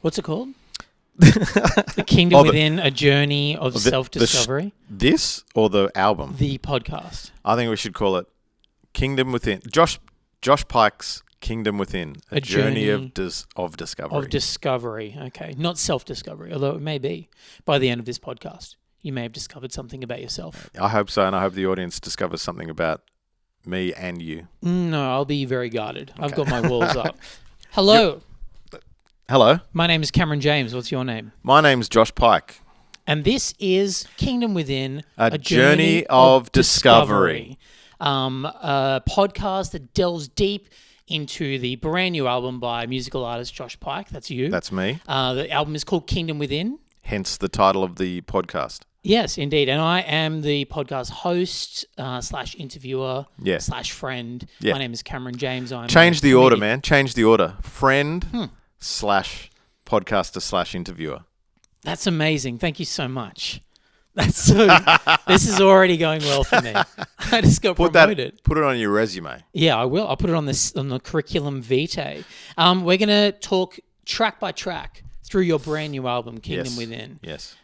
What's it called? The Kingdom Within, a journey of self-discovery. This or the album? The podcast. I think we should call it Kingdom Within. Josh Pyke's Kingdom Within, a journey of discovery. Of discovery, okay. Not self-discovery, although it may be by the end of this podcast. You may have discovered something about yourself. I hope so, and I hope the audience discovers something about me and you. No, I'll be very guarded. Okay. I've got my walls up. Hello. Hello. My name is Cameron James. What's your name? My name's Josh Pyke. And this is Kingdom Within, a journey of discovery. A podcast that delves deep into the brand new album by musical artist Josh Pyke. That's you. That's me. The album is called Kingdom Within. Hence the title of the podcast. Yes, indeed. And I am the podcast host / interviewer / friend. Yeah. My name is Cameron James. Change the order, man. Change the order. Friend / podcaster / interviewer. That's amazing. Thank you so much. That's so. This is already going well for me. I just got promoted. Put it on your resume. Yeah, I will. I'll put it on the curriculum vitae. We're gonna talk track by track through your brand new album, Kingdom Within. Yes.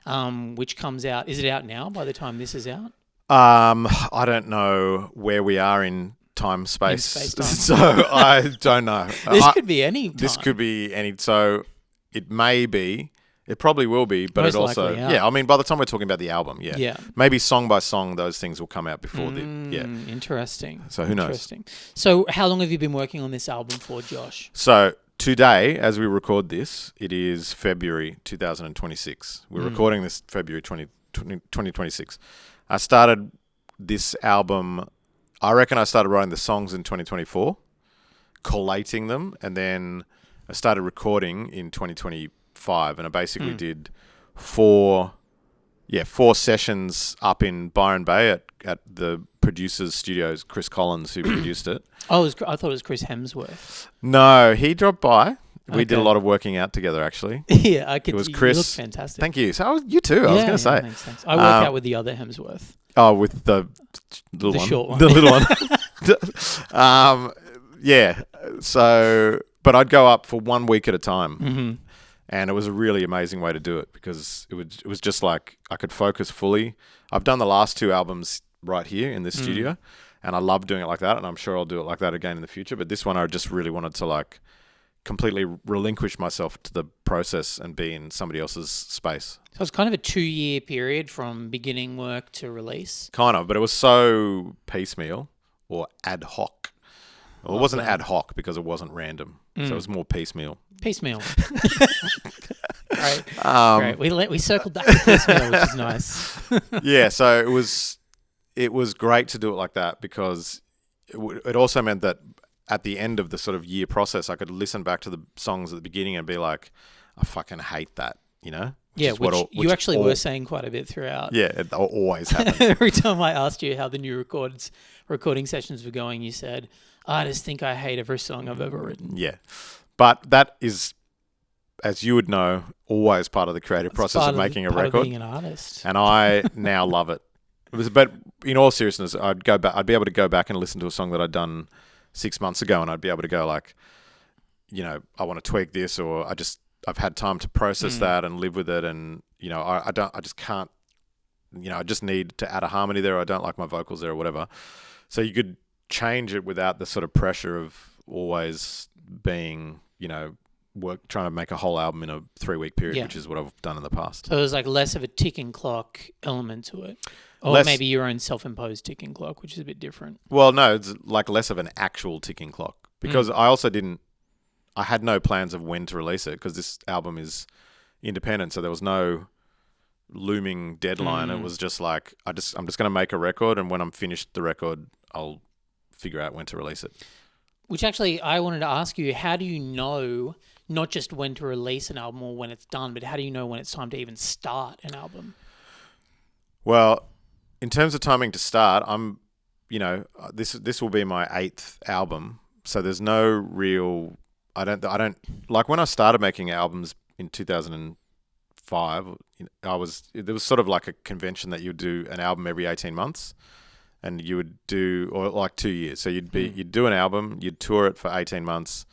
Which comes out. Is it out now? By the time this is out. I don't know where we are in time space, so I don't know. This could be any time. This could be any. So it may be. It probably will be, but most it also, likely, I mean, by the time we're talking about the album, yeah. Maybe song by song, those things will come out before Interesting. So who knows? So how long have you been working on this album for, Josh? So today, as we record this, it is February 2026. We're recording this February 2026. I started this album, I reckon I started writing the songs in 2024, collating them, and then I started recording in 2025, and I basically did four sessions up in Byron Bay at the producer's studios, Chris Collins, who produced it. Oh, I thought it was Chris Hemsworth. No, he dropped by. We did a lot of working out together, actually. Yeah, I could. It was Chris. You look fantastic. Thank you. So you too. I was going to say. Thanks. I work out with the other Hemsworth. Oh, with the little one. Short one. The little one. Yeah. So, but I'd go up for 1 week at a time. Mm-hmm. And it was a really amazing way to do it because it was just like I could focus fully. I've done the last two albums right here in this studio, and I love doing it like that, and I'm sure I'll do it like that again in the future. But this one I just really wanted to like completely relinquish myself to the process and be in somebody else's space. So it's kind of a 2-year period from beginning work to release. Kind of, but it was so piecemeal or ad hoc. Well, it wasn't ad hoc because it wasn't random. So it was more piecemeal. Piecemeal. Right. Great. We circled back to piecemeal, which is nice. Yeah, so it was great to do it like that because it also meant that at the end of the sort of year process, I could listen back to the songs at the beginning and be like, I fucking hate that, you know? Which you actually were saying quite a bit throughout. Yeah, it always happens. Every time I asked you how the new recording sessions were going, you said, I just think I hate every song I've ever written. Yeah. But that is, as you would know, always part of the creative process of making a record. Part of being an artist. And I now love it. But in all seriousness, I'd be able to go back and listen to a song that I'd done 6 months ago, and I'd be able to go like, you know, I want to tweak this, or I've had time to process that and live with it, and you know, I just can't, you know, I just need to add a harmony there. Or I don't like my vocals there, or whatever. So you could change it without the sort of pressure of always being, you know, trying to make a whole album in a 3-week period, which is what I've done in the past. So there's like less of a ticking clock element to it. Or maybe your own self-imposed ticking clock, which is a bit different. Well, no, it's like less of an actual ticking clock because I had no plans of when to release it because this album is independent. So there was no looming deadline. It was just like, I'm just going to make a record, and when I'm finished the record, I'll figure out when to release it. Which actually, I wanted to ask you, how do you know not just when to release an album or when it's done, but how do you know when it's time to even start an album? Well, in terms of timing to start, I'm, you know, this will be my 8th album, so there's no real. I don't like when I started making albums in 2005. There was sort of like a convention that you would do an album every 18 months. And you would do, or like 2 years. So you'd do an album, you'd tour it for 18 months,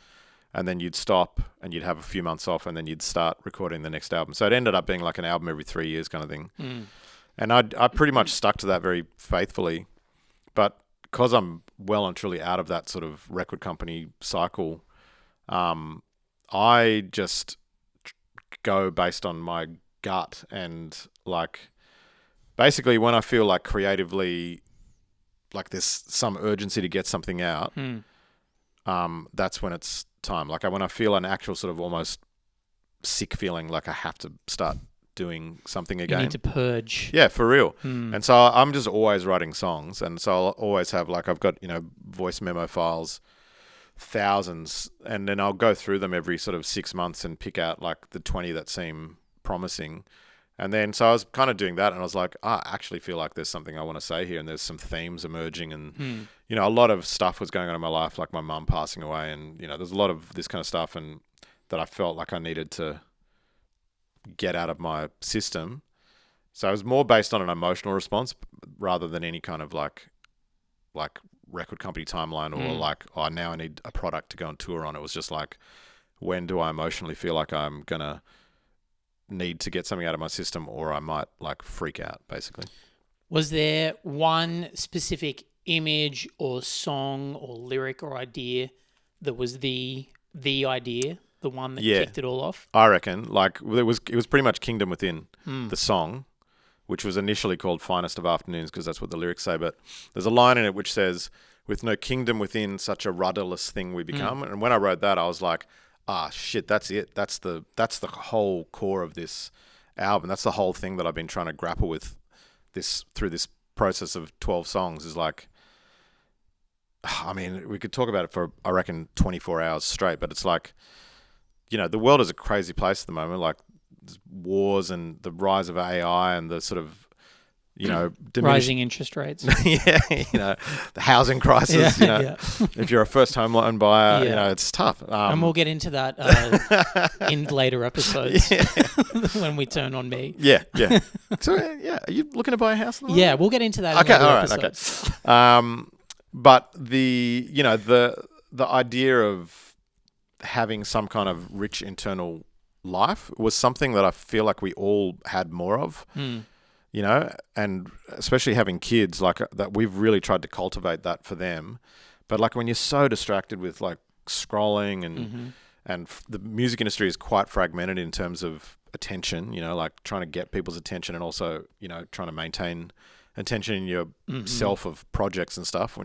and then you'd stop and you'd have a few months off and then you'd start recording the next album. So it ended up being like an album every 3 years kind of thing. And I pretty much stuck to that very faithfully. But because I'm well and truly out of that sort of record company cycle, I just go based on my gut, and like basically when I feel like creatively like there's some urgency to get something out, that's when it's time. Like when I feel an actual sort of almost sick feeling, like I have to start doing something again. You need to purge. Yeah, for real. And so I'm just always writing songs, and so I'll always have like I've got voice memo files, thousands, and then I'll go through them every sort of 6 months and pick out like the 20 that seem promising. And then so I was kind of doing that, and I was like, I actually feel like there's something I want to say here, and there's some themes emerging, and a lot of stuff was going on in my life, like my mum passing away, and there's a lot of this kind of stuff, and that I felt like I needed to get out of my system. So it was more based on an emotional response rather than any kind of like record company timeline or like, oh, now I need a product to go on tour on. It was just like, when do I emotionally feel like I'm gonna need to get something out of my system, or I might like freak out, basically. Was there one specific image or song or lyric or idea that was the idea, the one that kicked it all off? I reckon like it was pretty much Kingdom Within, the song, which was initially called Finest of Afternoons because that's what the lyrics say, but there's a line in it which says, with no kingdom within, such a rudderless thing we become. And when I wrote that, I was like, shit, that's it. That's the whole core of this album. That's the whole thing that I've been trying to grapple with through this process of 12 songs, is like, I mean, we could talk about it for, I reckon, 24 hours straight, but it's like, the world is a crazy place at the moment, like wars and the rise of AI and the sort of, rising interest rates. The housing crisis, if you're a first home loan buyer, it's tough. And we'll get into that in later episodes when we turn on me. Yeah. So, are you looking to buy a house? Yeah, we'll get into that in later episodes. Okay. But the idea of having some kind of rich internal life was something that I feel like we all had more of. And especially having kids, like that, we've really tried to cultivate that for them. But like when you're so distracted with like scrolling and the music industry is quite fragmented in terms of attention, like trying to get people's attention and also, trying to maintain attention in yourself of projects and stuff.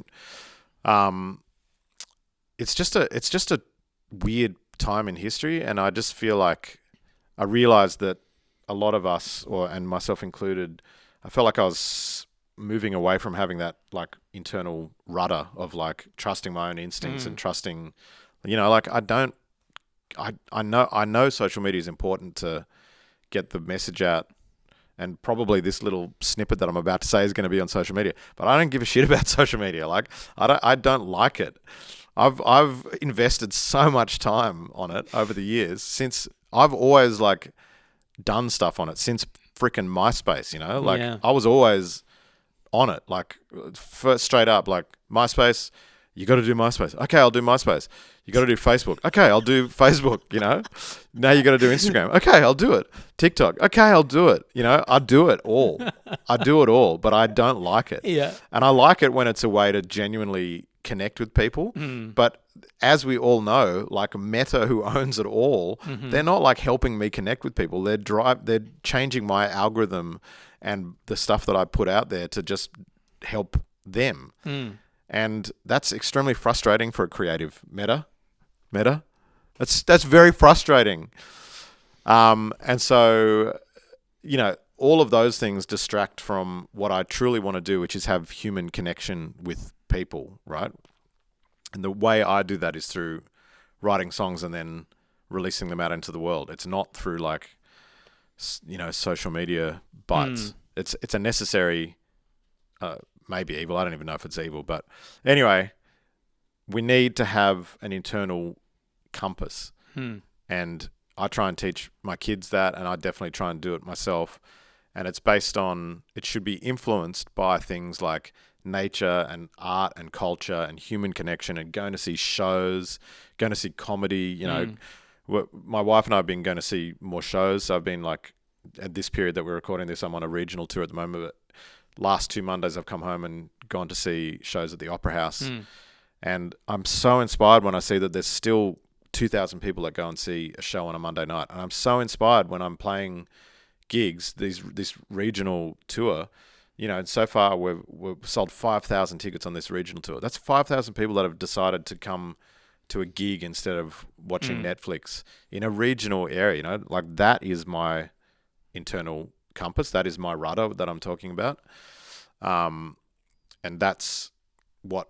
It's just a weird time in history. And I just feel like I realized that a lot of us, and myself included, I felt like I was moving away from having that like internal rudder of like trusting my own instincts and trusting, like I know social media is important to get the message out, and probably this little snippet that I'm about to say is going to be on social media, but I don't give a shit about social media. Like I don't like it. I've invested so much time on it over the years, since I've always like done stuff on it since freaking MySpace, I was always on it, like first straight up, like MySpace, you got to do MySpace. Okay, I'll do MySpace. You got to do Facebook. Okay, I'll do Facebook, now you got to do Instagram. Okay, I'll do it. TikTok. Okay, I'll do it. I do it all. But I don't like it. Yeah. And I like it when it's a way to genuinely connect with people. But as we all know, like Meta, who owns it all, they're not like helping me connect with people. They're changing my algorithm and the stuff that I put out there to just help them. And that's extremely frustrating for a creative. Meta. That's very frustrating. And so, all of those things distract from what I truly want to do, which is have human connection with people, right? And the way I do that is through writing songs and then releasing them out into the world. It's not through like, social media bites. It's a necessary, maybe evil. I don't even know if it's evil, but anyway, we need to have an internal compass. And I try and teach my kids that, and I definitely try and do it myself. and it's based on, it should be influenced by things like nature and art and culture and human connection and going to see shows, going to see comedy. You know, my wife and I have been going to see more shows. So I've been like, at this period that we're recording this, I'm on a regional tour at the moment. But last 2 Mondays, I've come home and gone to see shows at the Opera House. And I'm so inspired when I see that there's still 2,000 people that go and see a show on a Monday night. And I'm so inspired when I'm playing gigs, this regional tour, you know, and so far we've sold 5,000 tickets on this regional tour. That's 5,000 people that have decided to come to a gig instead of watching Netflix in a regional area. You know, like that is my internal compass. That is my rudder that I'm talking about. And that's what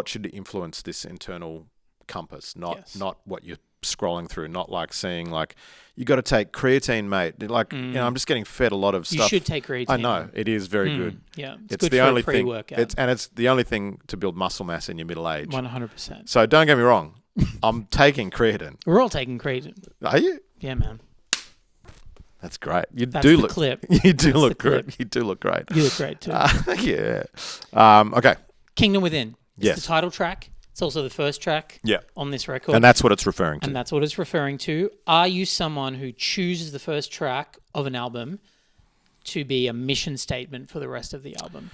should influence this internal compass, not what you're scrolling through, not like seeing like, you got to take creatine, mate. Like, you know, I'm just getting fed a lot of stuff. You should take creatine. I know. It is very good. Yeah. It's good the for only a pre-workout. thing. It's the only thing to build muscle mass in your middle age. 100%. So don't get me wrong. I'm taking creatine. We're all taking creatine. Are you? Yeah, man. That's great. You That's do the look. clip. You do That's look the clip. great. You do look great. You look great too. Yeah. Okay. Kingdom Within. It's Yes. the title track. It's also the first track Yeah. on this record. And that's what it's referring to. And that's what it's referring to. Are you someone who chooses the first track of an album to be a mission statement for the rest of the album?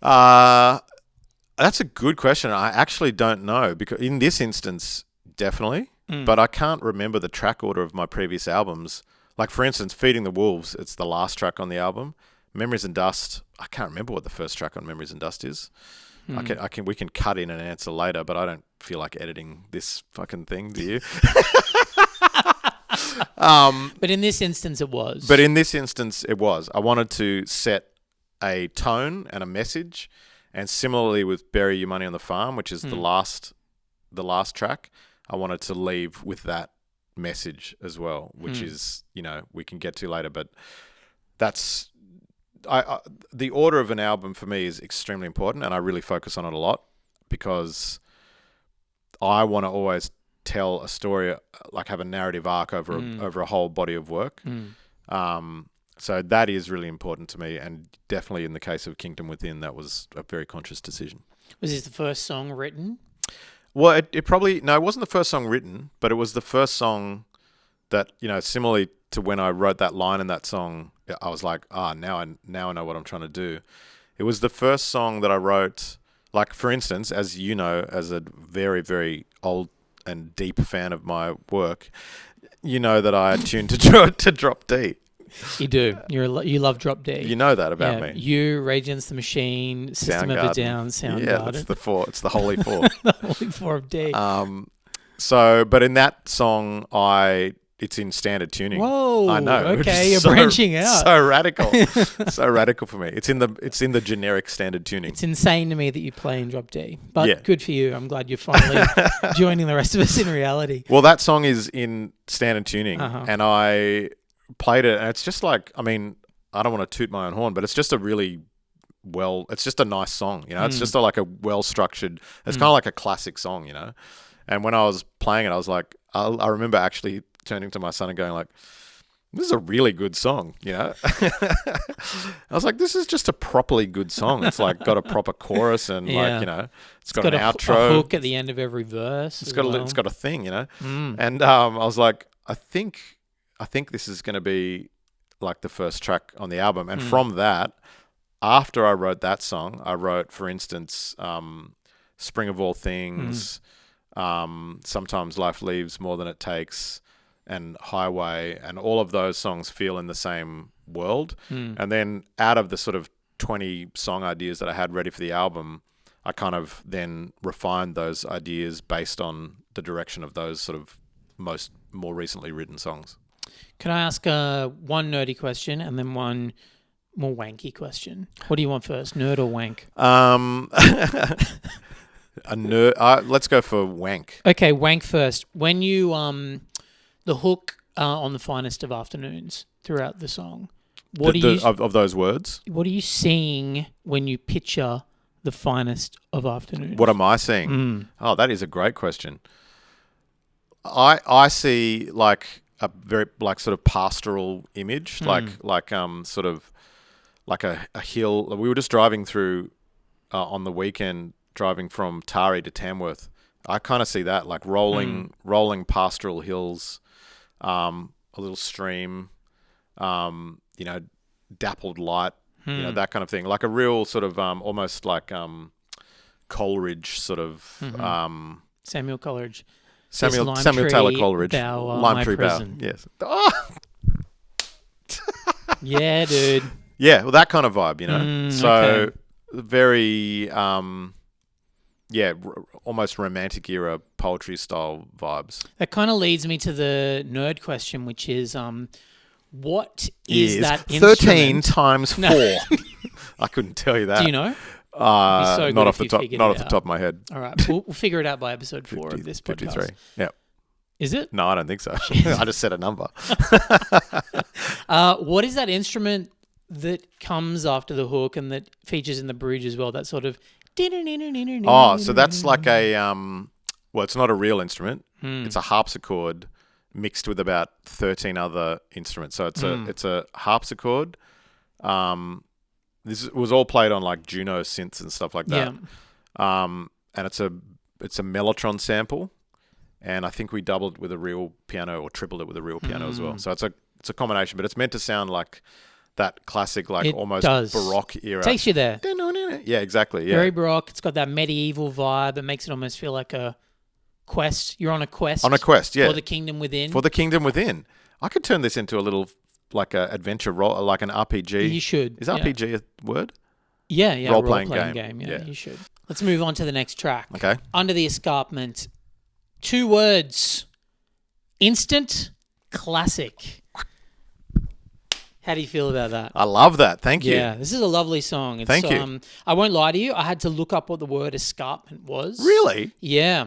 That's a good question. I actually don't know, because in this instance, definitely. But I can't remember the track order of my previous albums. Like, for instance, Feeding the Wolves, it's the last track on the album. Memories and Dust, I can't remember what the first track on Memories and Dust is. We can cut in an answer later, but I don't feel like editing this fucking thing, do you? But in this instance, it was. But in this instance, it was. I wanted to set a tone and a message, and similarly with Bury Your Money on the Farm, which is the last track, I wanted to leave with that message as well, which is, you know, we can get to later, but that's the order of an album for me is extremely important, and I really focus on it a lot because I want to always tell a story, like have a narrative arc over a whole body of work. So that is really important to me, and definitely in the case of Kingdom Within, that was a very conscious decision. Was this the first song written? Well, it probably, no, it wasn't the first song written, but it was the first song that, you know, similarly to when I wrote that line in that song, I was like, now I know what I'm trying to do. It was the first song that I wrote, like, for instance, as you know, as a very, very old and deep fan of my work, you know that I tuned to Drop D. You do. You love Drop D. You know that about me. You, Rage Against the Machine, System of a Down, Soundgarden. Yeah, that's the four. It's the holy four. The holy four of D. So, but in that song, it's in standard tuning. Whoa! I know. Okay, you're branching out. So radical, so radical for me. It's in the generic standard tuning. It's insane to me that you play in Drop D, but good for you. I'm glad you're finally joining the rest of us in reality. Well, that song is in standard tuning, and I played it, and it's just like, I mean, I don't want to toot my own horn, but it's just it's just a nice song, you know. It's just like a well structured. It's kind of like a classic song, you know. And when I was playing it, I was like, I remember actually turning to my son and going like, this is a really good song, you know. I was like, this is just a properly good song. It's like got a proper chorus and like, you know, it's got an outro, a hook at the end of every verse. It's got a thing, you know. And I was like, I think this is going to be like the first track on the album. And from that, after I wrote that song, I wrote, for instance, Spring of All Things, Sometimes Life Leaves More Than It Takes, and Highway, and all of those songs feel in the same world. And then out of the sort of 20 song ideas that I had ready for the album, I kind of then refined those ideas based on the direction of those sort of more recently written songs. Can I ask one nerdy question and then one more wanky question? What do you want first, nerd or wank? A nerd. Let's go for wank. Okay, wank first. When you the hook on The Finest of Afternoons throughout the song, of those words? What are you seeing when you picture The Finest of Afternoons? What am I seeing? Oh, that is a great question. I see like a very like sort of pastoral image, like sort of like a hill. We were just driving through on the weekend, driving from Tari to Tamworth. I kind of see that like rolling pastoral hills, a little stream, you know, dappled light, you know, that kind of thing. Like a real sort of almost like Coleridge sort of Samuel Coleridge. Samuel Taylor Coleridge. Lime tree bough. Yes. Oh! Yeah, dude. Yeah, well, that kind of vibe, you know. So okay. very, almost romantic era poetry style vibes. That kind of leads me to the nerd question, which is, what is that 13 instrument? times 4. I couldn't tell you that. Do you know? Not off the top of my head. All right, we'll figure it out by episode 4 of this podcast. 53. Yeah. Is it? No, I don't think so. I just said a number. What is that instrument that comes after the hook and that features in the bridge as well? That sort of. Oh, so that's like a well, it's not a real instrument. It's a harpsichord mixed with about 13 other instruments. So it's a harpsichord. This was all played on like Juno synths and stuff like that. Yeah. And it's a mellotron sample, and I think we doubled it with a real piano or tripled it with a real piano as well. So it's a combination, but it's meant to sound like that classic, like it almost does. Baroque era. Takes you there. Yeah, exactly. Yeah. Very Baroque. It's got that medieval vibe. It makes it almost feel like a quest. You're on a quest. On a quest, yeah. For the kingdom within. For the kingdom within. I could turn this into a little like a adventure role, like an RPG. You should. Is RPG a word? Yeah. Role-playing game. Yeah, you should. Let's move on to the next track. Okay. Under the Escarpment. 2 words. Instant classic. How do you feel about that? I love that. Thank you. Yeah, this is a lovely song. Thank you. I won't lie to you. I had to look up what the word escarpment was. Really? Yeah.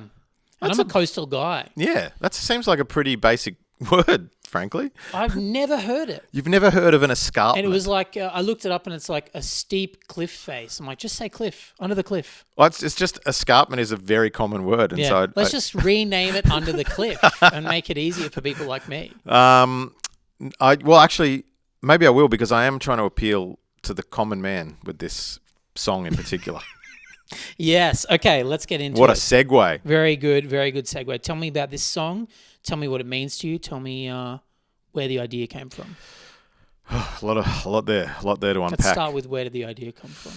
And I'm a coastal guy. Yeah, that seems like a pretty basic word, frankly. I've never heard it. You've never heard of an escarpment? And it was like, I looked it up and it's like a steep cliff face. I'm like, just say cliff, under the cliff. Well, it's just escarpment is a very common word. And so let's just rename it under the cliff and make it easier for people like me. Actually, maybe I will, because I am trying to appeal to the common man with this song in particular. Yes. Okay, let's get into it. What a segue. Very good segue. Tell me about this song. Tell me what it means to you. Tell me where the idea came from. a lot there to unpack. Let's start with where did the idea come from?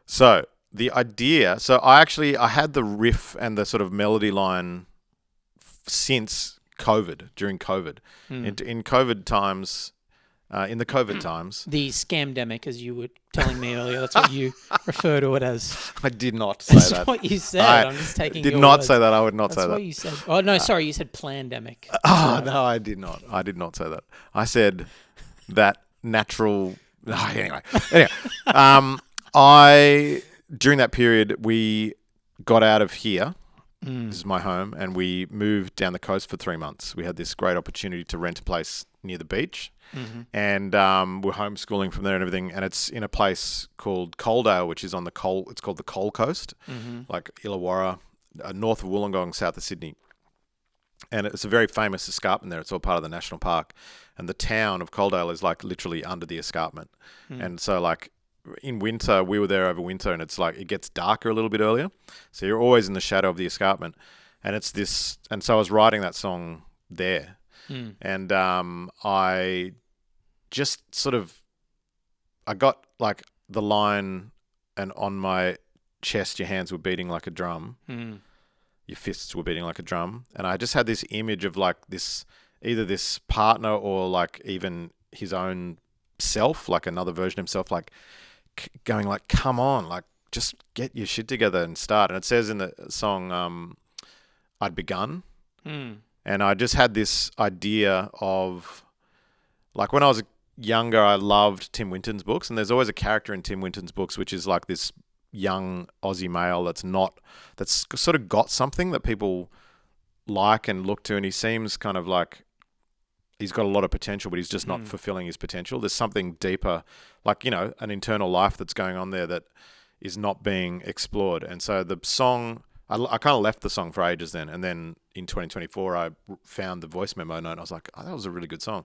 So the idea. So I had the riff and the sort of melody line since COVID, during COVID, in COVID times. In the COVID times. The scamdemic, as you were telling me earlier. That's what you refer to it as. I did not say that. That's what you said. I'm just taking your words. say that. I would not say that. That's what you said. Oh, no, sorry. You said plandemic. Oh, no, I did not. I did not say that. I said that natural... Anyway. During that period, we got out of here. This is my home. And we moved down the coast for 3 months. We had this great opportunity to rent a place near the beach. And we're homeschooling from there and everything, and it's in a place called Coaldale, which is on it's called the Coal Coast, like Illawarra, north of Wollongong, south of Sydney. And it's a very famous escarpment there. It's all part of the national park, and the town of Coaldale is like literally under the escarpment. And so like in winter, we were there over winter, and it's like it gets darker a little bit earlier, so you're always in the shadow of the escarpment. And it's this, and so I was writing that song there. And I just sort of, I got like the line, and on my chest your hands were beating like a drum, your fists were beating like a drum, and I just had this image of like this, either this partner or like even his own self, like another version of himself, like going like, come on, like just get your shit together and start. And it says in the song, I'd begun. And I just had this idea of, like, when I was younger, I loved Tim Winton's books, and there's always a character in Tim Winton's books which is like this young Aussie male that's sort of got something that people like and look to, and he seems kind of like he's got a lot of potential, but he's just not fulfilling his potential. There's something deeper, like, you know, an internal life that's going on there that is not being explored. And so the song I kind of left the song for ages then, and then in 2024 I found the voice memo note and I was like, oh, that was a really good song.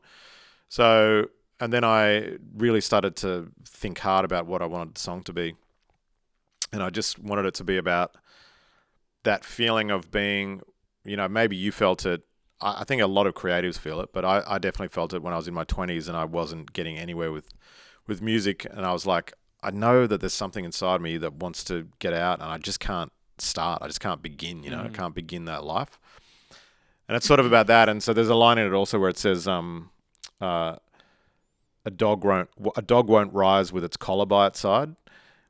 So, and then I really started to think hard about what I wanted the song to be. And I just wanted it to be about that feeling of being, maybe you felt it. I think a lot of creatives feel it, but I definitely felt it when I was in my 20s and I wasn't getting anywhere with music. And I was like, I know that there's something inside me that wants to get out and I just can't start. I just can't begin, I can't begin that life. And it's sort of about that. And so there's a line in it also where it says, a dog won't rise with its collar by its side,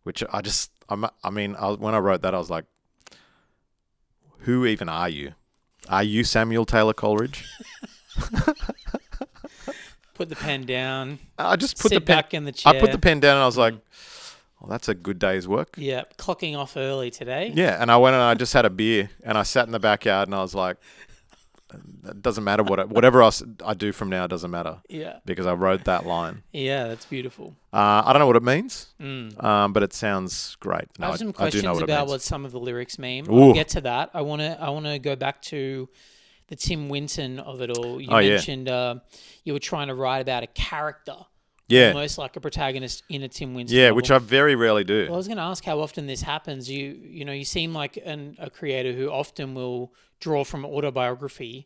which when I wrote that, I was like, who even are you? Are you Samuel Taylor Coleridge? Put the pen down. I just sit back in the chair. I put the pen down and I was like, well, that's a good day's work. Yeah, clocking off early today. Yeah, and I went and I just had a beer and I sat in the backyard and I was like, it doesn't matter whatever else I do from now doesn't matter. Yeah. Because I wrote that line. Yeah, that's beautiful. I don't know what it means, but it sounds great. No, I have some questions about what some of the lyrics mean. Ooh. I'll get to that. I want to go back to the Tim Winton of it all. You mentioned you were trying to write about a character. Yeah. Almost like a protagonist in a Tim Winton novel. novel. Which I very rarely do. Well, I was going to ask how often this happens. You seem like a creator who often will draw from autobiography.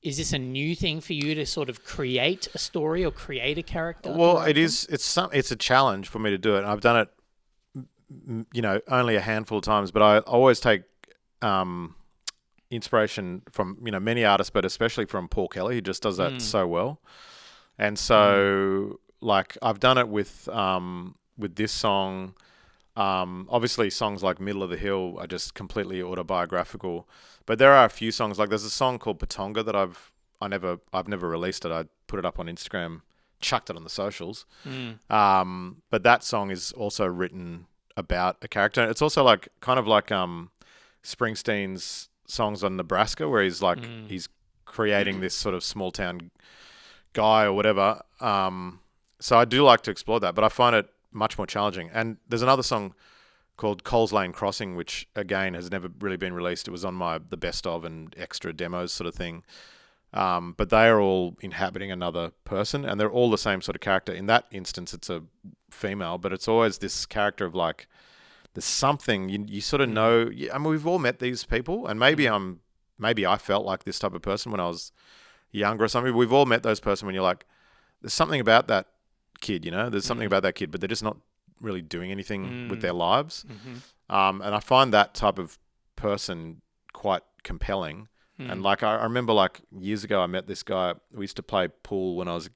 Is this a new thing for you to sort of create a story or create a character? Well, it is. It's a challenge for me to do it. And I've done it, only a handful of times. But I always take inspiration from many artists, but especially from Paul Kelly. He just does that so well. And so, I've done it with this song. Obviously, songs like "Middle of the Hill" are just completely autobiographical. But there are a few songs, like there's a song called "Patonga" that I've never released it. I put it up on Instagram, chucked it on the socials. But that song is also written about a character. It's also kind of like Springsteen's songs on Nebraska, where he's he's creating this sort of small town guy or whatever. So I do like to explore that, but I find it much more challenging. And there's another song called Coles Lane Crossing, which again has never really been released. It was on the best of and extra demos sort of thing. But they are all inhabiting another person and they're all the same sort of character. In that instance, it's a female, but it's always this character of there's something you sort of know. I mean, we've all met these people and maybe I felt like this type of person when I was younger or something. We've all met those person when you're like, there's something about that kid, there's something about that kid, but they're just not really doing anything with their lives. And I find that type of person quite compelling. And I remember years ago, I met this guy. We used to play pool when I was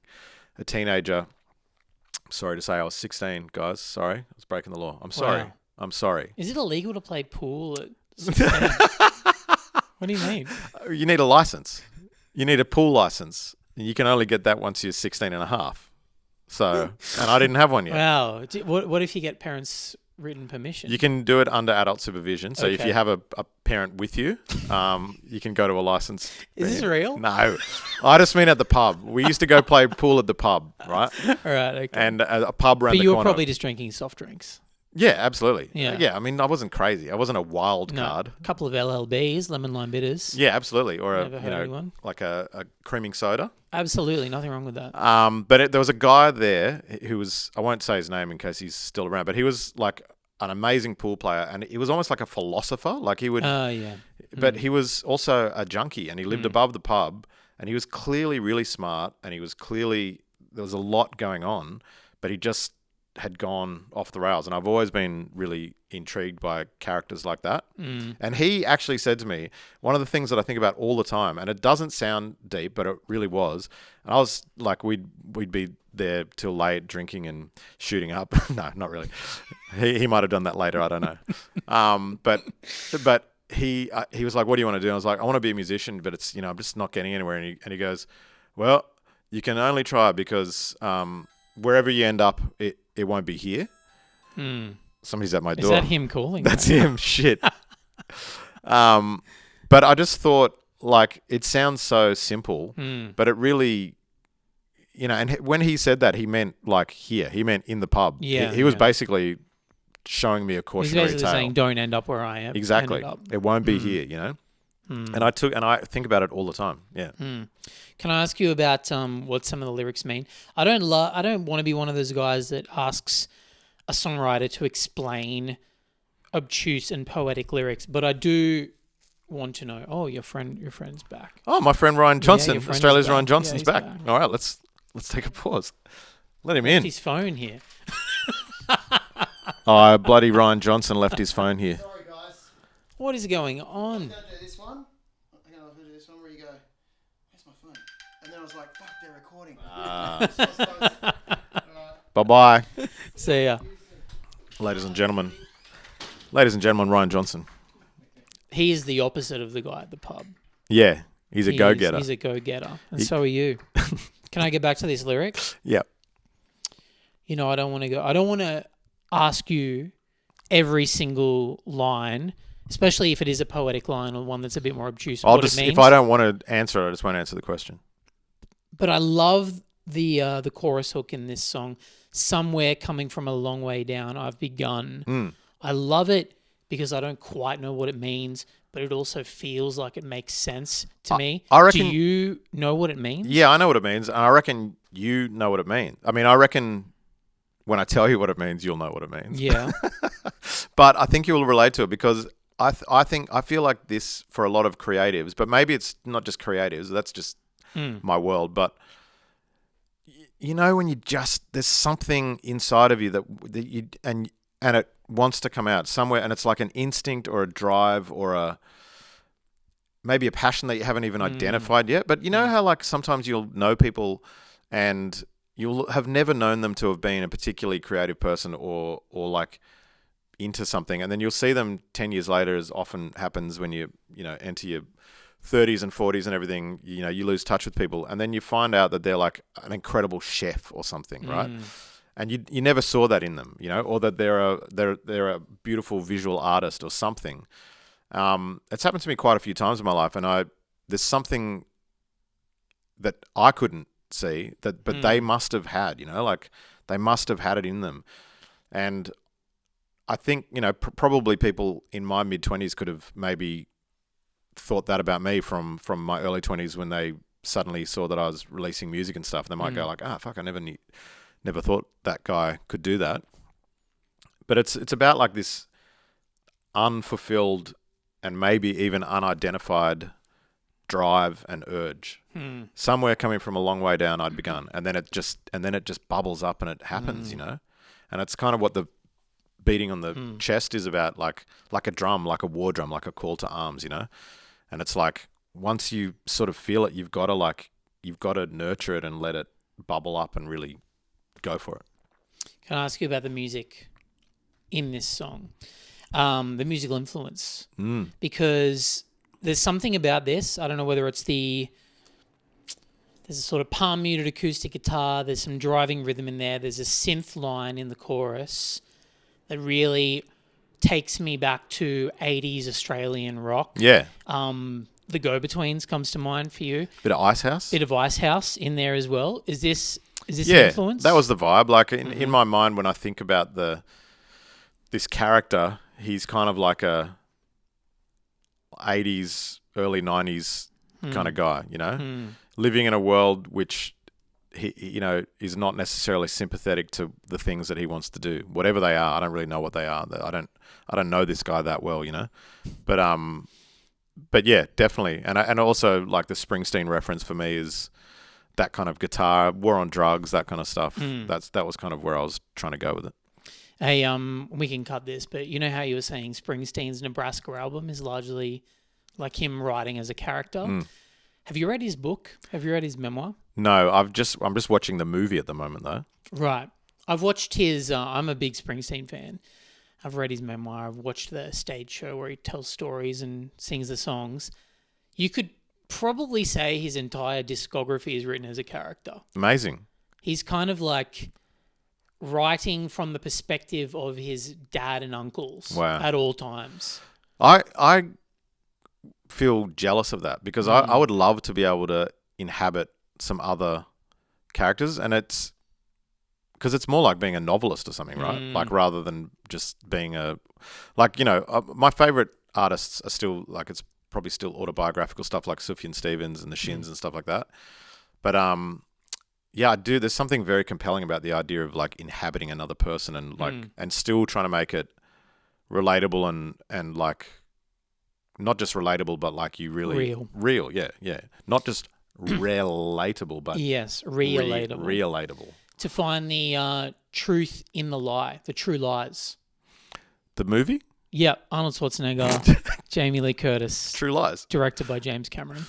a teenager. Sorry to say I was 16, guys. Sorry. I was breaking the law. I'm sorry. Wow. I'm sorry. Is it illegal to play pool at 16? What do you mean? You need a license. You need a pool license. You can only get that once you're 16 and a half. So, and I didn't have one yet. Wow. What if you get parents' written permission? You can do it under adult supervision. So Okay. if you have a parent with you, you can go to a license. Is this real? No. I just mean at the pub. We used to go play pool at the pub, right? All right. Okay. And a pub around but the you were corner. probably just drinking soft drinks. Yeah, absolutely. Yeah. Yeah, I mean, I wasn't crazy. I wasn't a wild card. A couple of LLBs, lemon lime bitters. Yeah, absolutely. Or Never heard anyone. like a creaming soda. Absolutely. Nothing wrong with that. But there was a guy there who was, I won't say his name in case he's still around, but he was like an amazing pool player and he was almost like a philosopher. Like he would, Yeah. but he was also a junkie and he lived above the pub and he was clearly really smart and there was a lot going on, but he just had gone off the rails. And I've always been really intrigued by characters like that. And he actually said to me, one of the things that I think about all the time, and it doesn't sound deep, but it really was. And I was like, we'd be there till late drinking and shooting up. No, not really. He might have done that later. I don't know. But he was like, what do you want to do? And I was like, I want to be a musician, but it's, I'm just not getting anywhere. And he goes, well, you can only try because wherever you end up, it won't be here. Somebody's at my door. Is that him calling? That's him. Shit. But I just thought, it sounds so simple, but it really, and when he said that, he meant here. He meant in the pub. Yeah. He was basically showing me a He's cautionary basically tale. saying, "Don't end up where I am." Exactly. Ended up. It won't be here, you know? And I think about it all the time. Yeah. Can I ask you about what some of the lyrics mean? I don't want to be one of those guys that asks a songwriter to explain obtuse and poetic lyrics, but I do want to know. Oh, your friend's back. Oh, my friend Ryan Johnson, your friend is Australia's back. Ryan Johnson's Yeah, back. he's back. All right, let's take a pause. Let him Left in. his phone here. Oh, bloody Ryan Johnson left his phone here. Sorry, guys. What is going I'm on? going to do this one. Hang on, I'm going to do this one where you go, where's my phone? And then I was like, fuck, they're recording. Bye-bye, See ya. ladies and gentlemen. Ladies and gentlemen, Ryan Johnson. He is the opposite of the guy at the pub. Yeah, he's a go-getter. He's a go-getter, and so are you. Can I get back to these lyrics? Yep. You know, I don't want to ask you every single line, especially if it is a poetic line or one that's a bit more obtuse. I'll what just, it means. if I don't want to answer it, I just won't answer the question. But I love the chorus hook in this song. Somewhere coming from a long way down, I've begun. I love it because I don't quite know what it means, but it also feels like it makes sense to me. I reckon. Do you know what it means? Yeah, I know what it means, and I reckon you know what it means. I mean, I reckon when I tell you what it means, you'll know what it means. Yeah. But I think you'll relate to it because I feel like this for a lot of creatives, but maybe it's not just creatives. That's just my world. But you know, when there's something inside of you that you and it wants to come out somewhere, and it's like an instinct or a drive or maybe a passion that you haven't even identified yet. But you know how like sometimes you'll know people and you'll have never known them to have been a particularly creative person or like into something, and then you'll see them 10 years later, as often happens when you enter your 30s and 40s and everything. You know, you lose touch with people, and then you find out that they're like an incredible chef or something, right? And you never saw that in them, you know, or that they're a beautiful visual artist or something. It's happened to me quite a few times in my life, and there's something that I couldn't see but they must have had, you know, like they must have had it in them. And I think, you know, probably people in my mid-20s could have maybe thought that about me from my early 20s when they suddenly saw that I was releasing music and stuff. They might go like, fuck, I never thought that guy could do that. But it's about like this unfulfilled and maybe even unidentified drive and urge. Somewhere coming from a long way down, I'd begun, and then it just bubbles up and it happens, you know. And it's kind of what the beating on the chest is about, like a drum, like a war drum, like a call to arms, you know. And it's like once you sort of feel it, you've got to nurture it and let it bubble up and really go for it. Can I ask you about the music in this song? The musical influence. Because there's something about this. I don't know whether it's there's a sort of palm muted acoustic guitar. There's some driving rhythm in there. There's a synth line in the chorus that really takes me back to 80s Australian rock. Yeah. The Go-Betweens comes to mind for you. Bit of Icehouse. Bit of Icehouse in there as well. Is this yeah, influence? That was the vibe. Like in my mind, when I think about this character, he's kind of like a 80s, early 90s kind of guy, you know, living in a world which he, you know, is not necessarily sympathetic to the things that he wants to do, whatever they are. I don't really know what they are. I don't know this guy that well, you know, but yeah, definitely. And also like the Springsteen reference for me is that kind of guitar, War on Drugs, that kind of stuff. That was kind of where I was trying to go with it. Hey, we can cut this, but you know how you were saying Springsteen's Nebraska album is largely like him writing as a character. Have you read his book? Have you read his memoir? No, I'm just watching the movie at the moment though. Right. I've watched his, I'm a big Springsteen fan. I've read his memoir. I've watched the stage show where he tells stories and sings the songs. You could probably say his entire discography is written as a character. Amazing. He's kind of like writing from the perspective of his dad and uncles at all times. I feel jealous of that because I would love to be able to inhabit some other characters, and it's because it's more like being a novelist or something, right? Like rather than just being my favorite artists are still like, it's probably still autobiographical stuff like Sufjan Stevens and the Shins and stuff like that. But yeah, I do. There's something very compelling about the idea of like inhabiting another person and like and still trying to make it relatable and like not just relatable, but like you really real. Yeah. Not just relatable, but yes, relatable. Relatable. To find the truth in the lie, the true lies. The movie? Yep, Arnold Schwarzenegger, Jamie Lee Curtis. True Lies. Directed by James Cameron.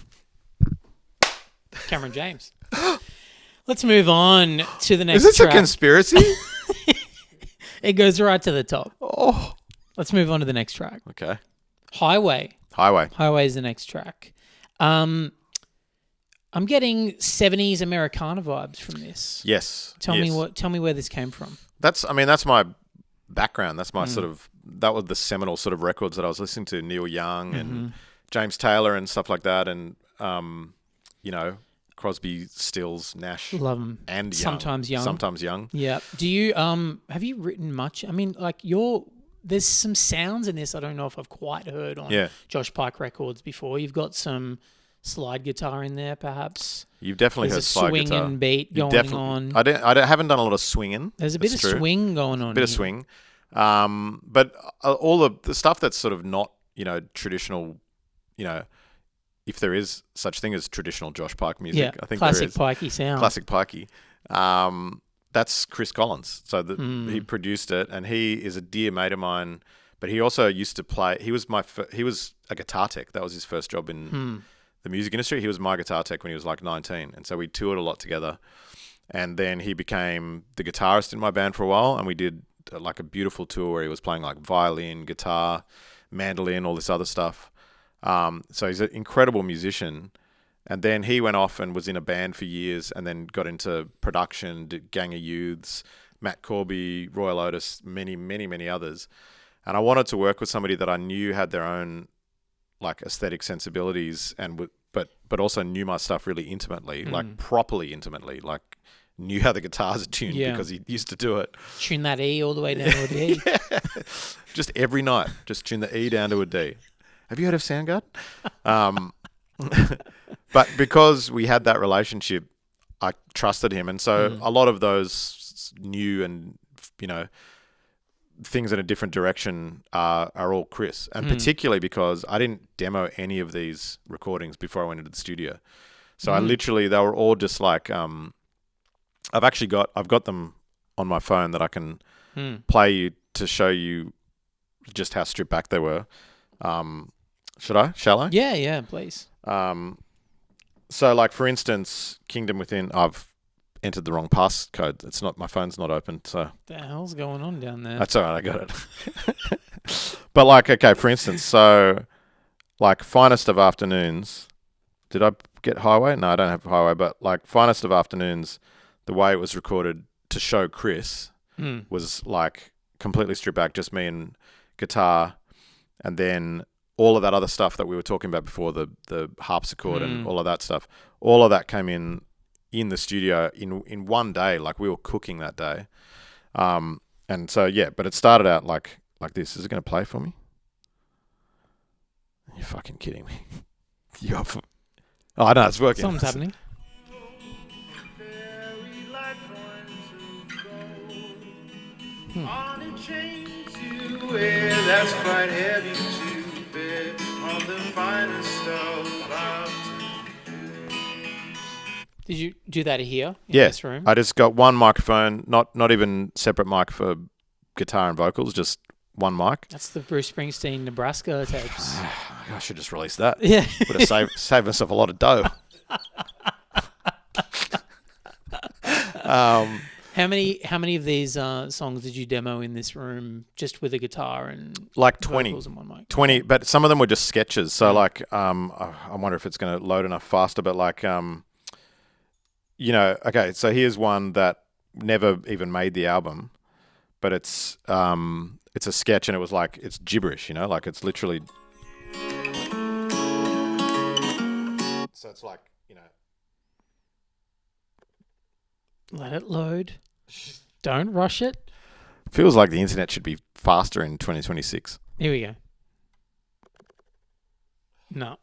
Cameron James. Let's move on to the next track. Is this track. a conspiracy? It goes right to the top. Oh. Let's move on to the next track. Okay. Highway. Highway is the next track. I'm getting 70s Americana vibes from this. Yes. Tell me where this came from. That's my background. That's my sort of, that was the seminal sort of records that I was listening to, Neil Young and James Taylor and stuff like that. And, Crosby, Stills, Nash. Love them. And Sometimes Young. Yeah. Do you, have you written much? I mean, like there's some sounds in this I don't know if I've quite heard on Josh Pyke records before. You've got some slide guitar in there, perhaps. You've definitely heard slide guitar. There's a swinging beat going on. I haven't done a lot of swinging. There's a bit of swing going on. A bit of swing. But all the stuff that's sort of not, traditional, if there is such thing as traditional Josh Pyke music, I think classic there is. Pikey sound. Classic Pikey. That's Chris Collins. So he produced it, and he is a dear mate of mine. But he also used to play. He was a guitar tech. That was his first job in the music industry. He was my guitar tech when he was like 19, and so we toured a lot together. And then he became the guitarist in my band for a while, and we did like a beautiful tour where he was playing like violin, guitar, mandolin, all this other stuff. So he's an incredible musician. And then he went off and was in a band for years and then got into production, did Gang of Youths, Matt Corby, Royal Otis, many, many, many others. And I wanted to work with somebody that I knew had their own like aesthetic sensibilities and but also knew my stuff really intimately, like properly intimately, like knew how the guitars are tuned because he used to do it. Tune that E all the way down to a D. Just every night, just tune the E down to a D. Have you heard of Soundgarden? But because we had that relationship, I trusted him. And so a lot of those new and, things in a different direction are all Chris. And particularly because I didn't demo any of these recordings before I went into the studio. So they were all just like, I've got them on my phone that I can play you to show you just how stripped back they were. Shall I? Yeah, please. So like for instance, Kingdom Within, I've entered the wrong passcode. It's not, my phone's not open. So what the hell's going on down there? That's all right. I got it. But like, okay, for instance, so like Finest of Afternoons, did I get Highway? No, I don't have Highway, but like Finest of Afternoons, the way it was recorded to show Chris was like completely stripped back, just me and guitar. And then all of that other stuff that we were talking about before, the harpsichord and all of that stuff, all of that came in the studio in one day. Like we were cooking that day. And so, but it started out like this. Is it going to play for me? You're fucking kidding me. Oh, no, it's working. Something's happening. On a chain to wear that's quite heavy to bear on the finest of Did you do that here in this room? I just got one microphone, not even separate mic for guitar and vocals, just one mic. That's the Bruce Springsteen Nebraska tapes. I should just release that. Yeah. Would have saved myself a lot of dough. How many of these songs did you demo in this room just with a guitar and like 20 vocals and one mic? 20, but some of them were just sketches. So like I wonder if it's going to load enough faster, but like okay, so here's one that never even made the album, but it's a sketch and it was like it's gibberish, like it's literally so it's like, Let it load. Don't rush it. Feels like the internet should be faster in 2026. Here we go. No.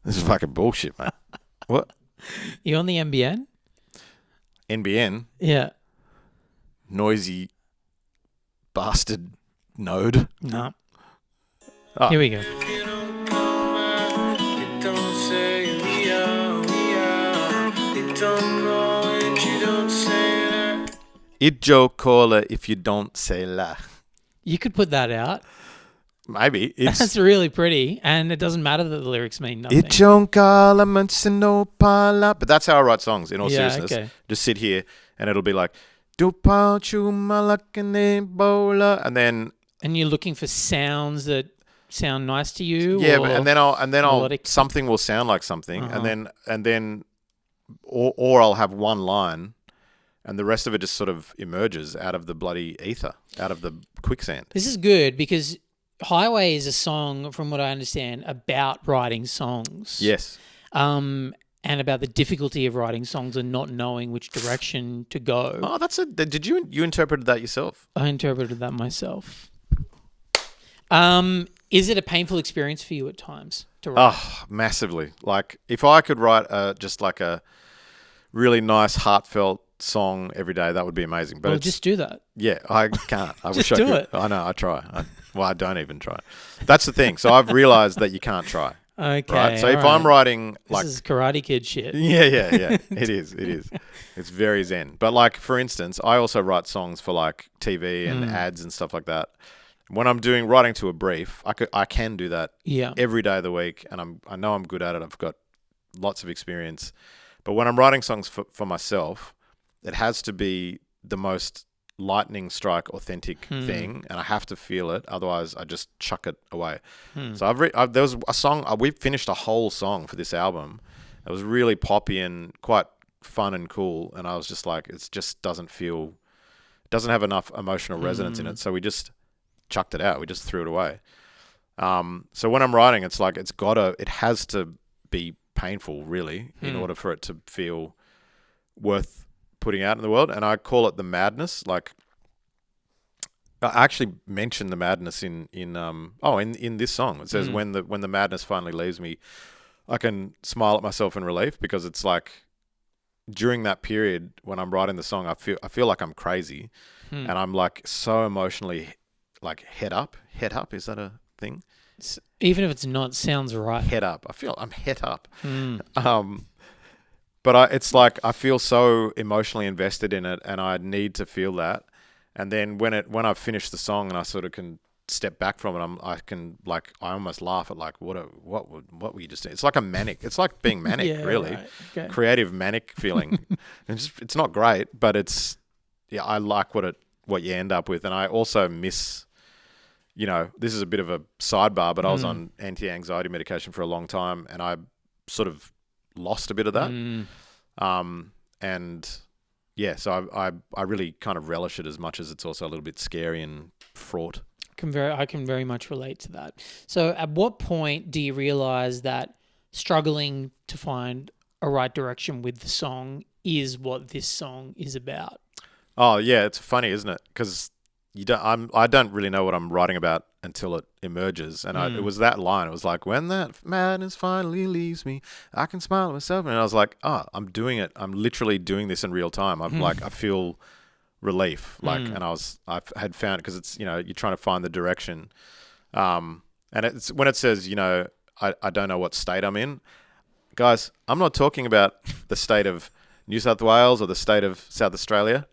This is fucking bullshit, mate. What? You on the NBN? NBN? Yeah. Noisy bastard node. No. Oh. Here we go. If you don't come back, it don't say we are. It don't call and you don't say that. It Joe Cola if you don't say la. You could put that out. Maybe. That's It's really pretty, and it doesn't matter that the lyrics mean nothing. It Joe Cola no pala. But that's how I write songs, in all Yeah, seriousness. okay. Just sit here and it'll be like Dupa chumalakane bola, and then And you're looking for sounds that sound nice to you. yeah, or and then I'll melodic? something will sound like something, Uh-huh. and then or I'll have one line, and the rest of it just sort of emerges out of the bloody ether, out of the quicksand. This is good because Highway is a song, from what I understand, about writing songs. Yes. And about the difficulty of writing songs and not knowing which direction to go. Oh, did you interpreted that yourself? I interpreted that myself. Is it a painful experience for you at times to write? Oh, massively. Like if I could write just like a really nice, heartfelt song every day, that would be amazing. But Well, it's, just do that. yeah, I can't. I wish Just I do could. it. I know. I try. I don't even try. That's the thing. So I've realized that you can't try. Okay. Right. So if all I'm right. writing like This is Karate Kid shit. yeah. It is. It's very zen. But like for instance, I also write songs for like TV and ads and stuff like that. When I'm writing to a brief, I can do that Yeah. every day of the week, and I know I'm good at it. I've got lots of experience. But when I'm writing songs for myself, it has to be the most lightning strike authentic thing, and I have to feel it. Otherwise, I just chuck it away. So there was a song. We finished a whole song for this album. It was really poppy and quite fun and cool. And I was just like, it just doesn't have enough emotional resonance in it. So we just chucked it out. We just threw it away. So when I'm writing, it's like it has to be painful, really, in order for it to feel worth putting out in the world. And I call it the madness. Like I actually mentioned the madness in this song. It says when the madness finally leaves me, I can smile at myself in relief, because it's like during that period when I'm writing the song, I feel like I'm crazy, and I'm like so emotionally like head up. Is that a thing? Even if it's not, sounds right. Head up. I feel I'm head up. But it's like I feel so emotionally invested in it, and I need to feel that. And then when I've finished the song and I sort of can step back from it, I almost laugh at like what were you just doing? It's like it's like being manic, Yeah, really. right. Okay. Creative it's feeling. It's not great, but I like what you end up with. And I also miss, this is a bit of a sidebar, but I was on anti-anxiety medication for a long time, and I sort of lost a bit of that. And yeah, so I really kind of relish it, as much as it's also a little bit scary and fraught. I can very much relate to that. So at what point do you realize that struggling to find a right direction with the song is what this song is about? Oh yeah, it's funny, isn't it? Because I don't really know what I'm writing about until it emerges. And it was that line. It was like, when that madness finally leaves me, I can smile at myself. And I was like, I'm doing it. I'm literally doing this in real time. I'm like, I feel relief. Like, and I had found, because it's, you're trying to find the direction. And it's when it says, I don't know what state I'm in. Guys, I'm not talking about the state of New South Wales or the state of South Australia.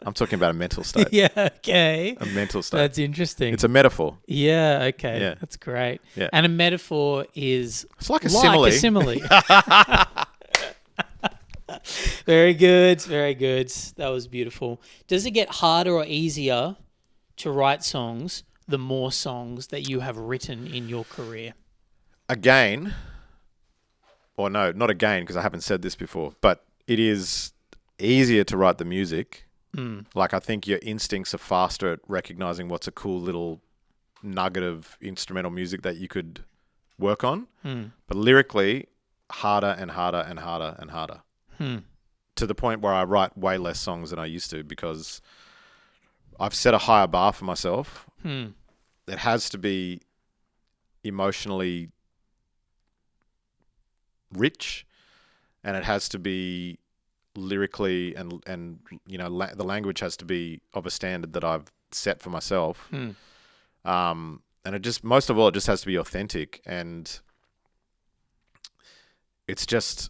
I'm talking about a mental state. Yeah, okay. A mental state. That's interesting. It's a metaphor. Yeah, okay. Yeah. That's great. Yeah. And a metaphor is It's like a simile. Very good. Very good. That was beautiful. Does it get harder or easier to write songs the more songs that you have written in your career? Again, or no, not again, because I haven't said this before, but it is easier to write the music. Like, I think your instincts are faster at recognizing what's a cool little nugget of instrumental music that you could work on. But lyrically, harder and harder and harder and harder to the point where I write way less songs than I used to because I've set a higher bar for myself. It has to be emotionally rich, and it has to be lyrically and you know the language has to be of a standard that I've set for myself. And it just most of all it just has to be authentic, and it's just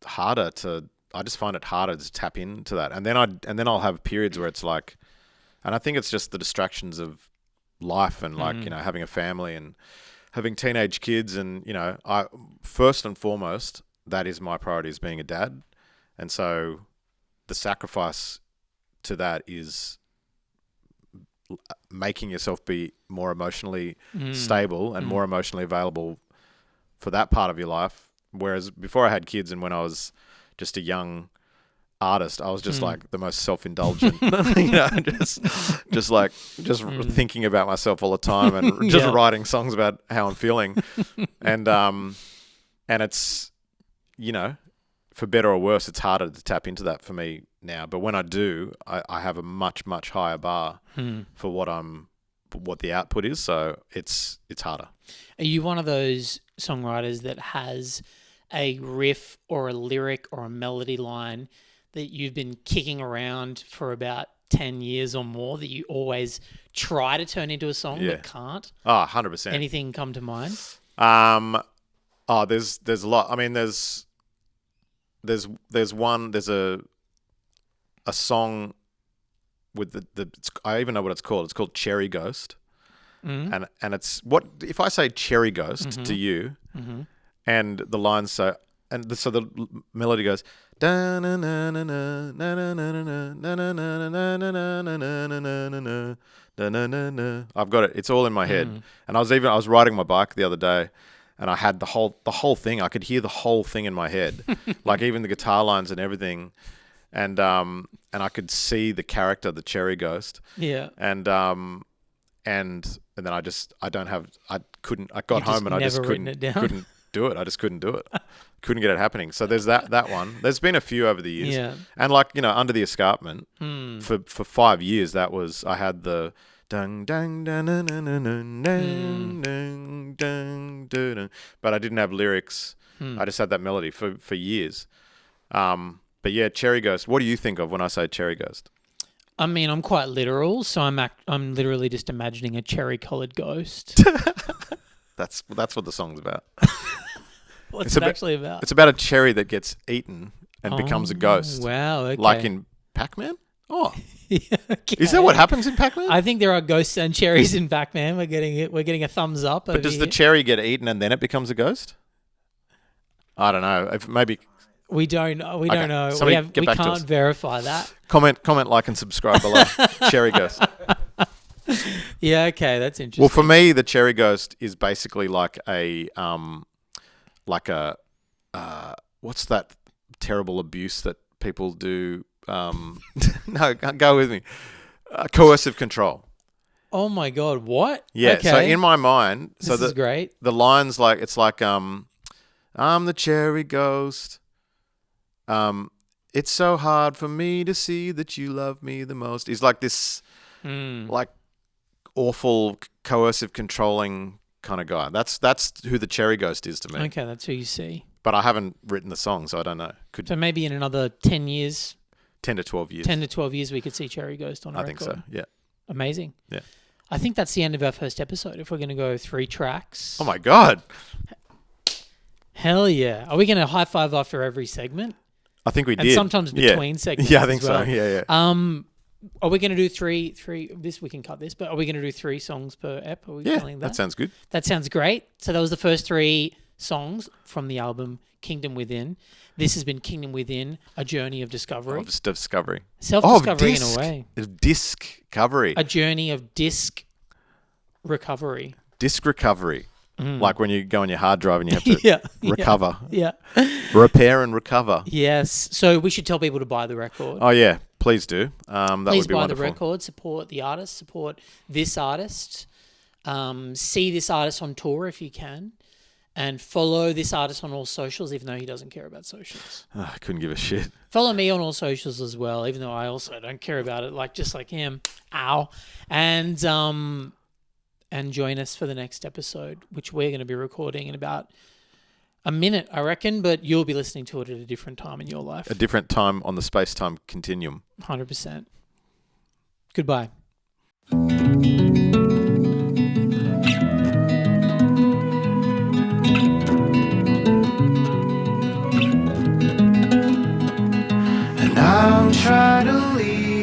harder to. I just find it harder to tap into that, and then I'll have periods where it's like, and I think it's just the distractions of life and like you know having a family and having teenage kids, and you know I first and foremost that is my priority is being a dad, and so the sacrifice to that is making yourself be more emotionally stable and more emotionally available for that part of your life. Whereas before I had kids and when I was just a young artist, I was just like the most self-indulgent, you know, just thinking about myself all the time and just writing songs about how I'm feeling. And it's, you know, for better or worse, it's harder to tap into that for me now. But when I do, I have a much, much higher bar for what the output is. So it's harder. Are you one of those songwriters that has a riff or a lyric or a melody line that you've been kicking around for about 10 years or more that you always try to turn into a song but can't? Oh, 100%. Anything come to mind? There's a lot. I mean, there's a song with I even know what it's called. It's called Cherry Ghost. And it's what if I say Cherry Ghost to you, and the lines so the melody goes I've got it. It's all in my head. And I was riding my bike the other day, and I had the whole thing. I could hear the whole thing in my head, like even the guitar lines and everything. And I could see the character, the Cherry Ghost. Yeah. And then I got home and I just couldn't do it. I just couldn't do it. Couldn't get it happening. So there's that one. There's been a few over the years. Yeah. And like, you know, Under the Escarpment, for 5 years, I had the dung dung dun dun dun dun dun dun dun dun, but I didn't have lyrics. I just had that melody for years. But yeah, Cherry Ghost. What do you think of when I say Cherry Ghost? I mean, I'm quite literal, so I'm literally just imagining a cherry-coloured ghost. That's what the song's about. What's it actually about? It's about a cherry that gets eaten and becomes a ghost. Wow, okay. Like in Pac-Man? Oh. Yeah, okay. Is that what happens in Pac-Man? I think there are ghosts and cherries in Pac-Man. We're getting a thumbs up. But does the cherry get eaten and then it becomes a ghost? I don't know. Maybe we don't know. We can't verify that. Comment, like, and subscribe below. Cherry Ghost. Yeah, okay, that's interesting. Well, for me, the Cherry Ghost is basically like what's that terrible abuse that people do? No, go with me. Coercive control. Oh my God, what? Yeah, okay. so in my mind, this is great. The lines it's like I'm the Cherry Ghost. It's so hard for me to see that you love me the most. He's like this, like awful, coercive, controlling kind of guy. That's who the Cherry Ghost is to me. Okay, that's who you see. But I haven't written the song, so I don't know. So maybe in another 10 years. 10 to 12 years. 10 to 12 years, we could see Cherry Ghost on a record. I think so, yeah. Amazing. Yeah. I think that's the end of our first episode. If we're going to go 3 tracks. Oh my God. Hell yeah. Are we going to high five after every segment? I think we did. And sometimes between segments. Yeah, I think so. Yeah. Are we going to do three? This we can cut this, but are we going to do 3 songs per ep? Are we feeling that? That sounds good. That sounds great. So that was the first 3 songs from the album Kingdom Within. This has been Kingdom Within, a journey of discovery. Discovery. Self-discovery in a way. Discovery. A journey of disc recovery. Disc recovery. Like when you go on your hard drive and you have to recover. Yeah. Repair and recover. Yes. So we should tell people to buy the record. Oh, yeah. Please do. That Please would be buy wonderful. the record. Support the artist. Support this artist. See this artist on tour if you can. and follow this artist on all socials, even though he doesn't care about socials. I couldn't give a shit. Follow me on all socials as well, even though I also don't care about it, just like him. Ow. And join us for the next episode, which we're going to be recording in about a minute, I reckon, but you'll be listening to it at a different time in your life. A different time on the space-time continuum. 100%. Goodbye. And I'm trying to leave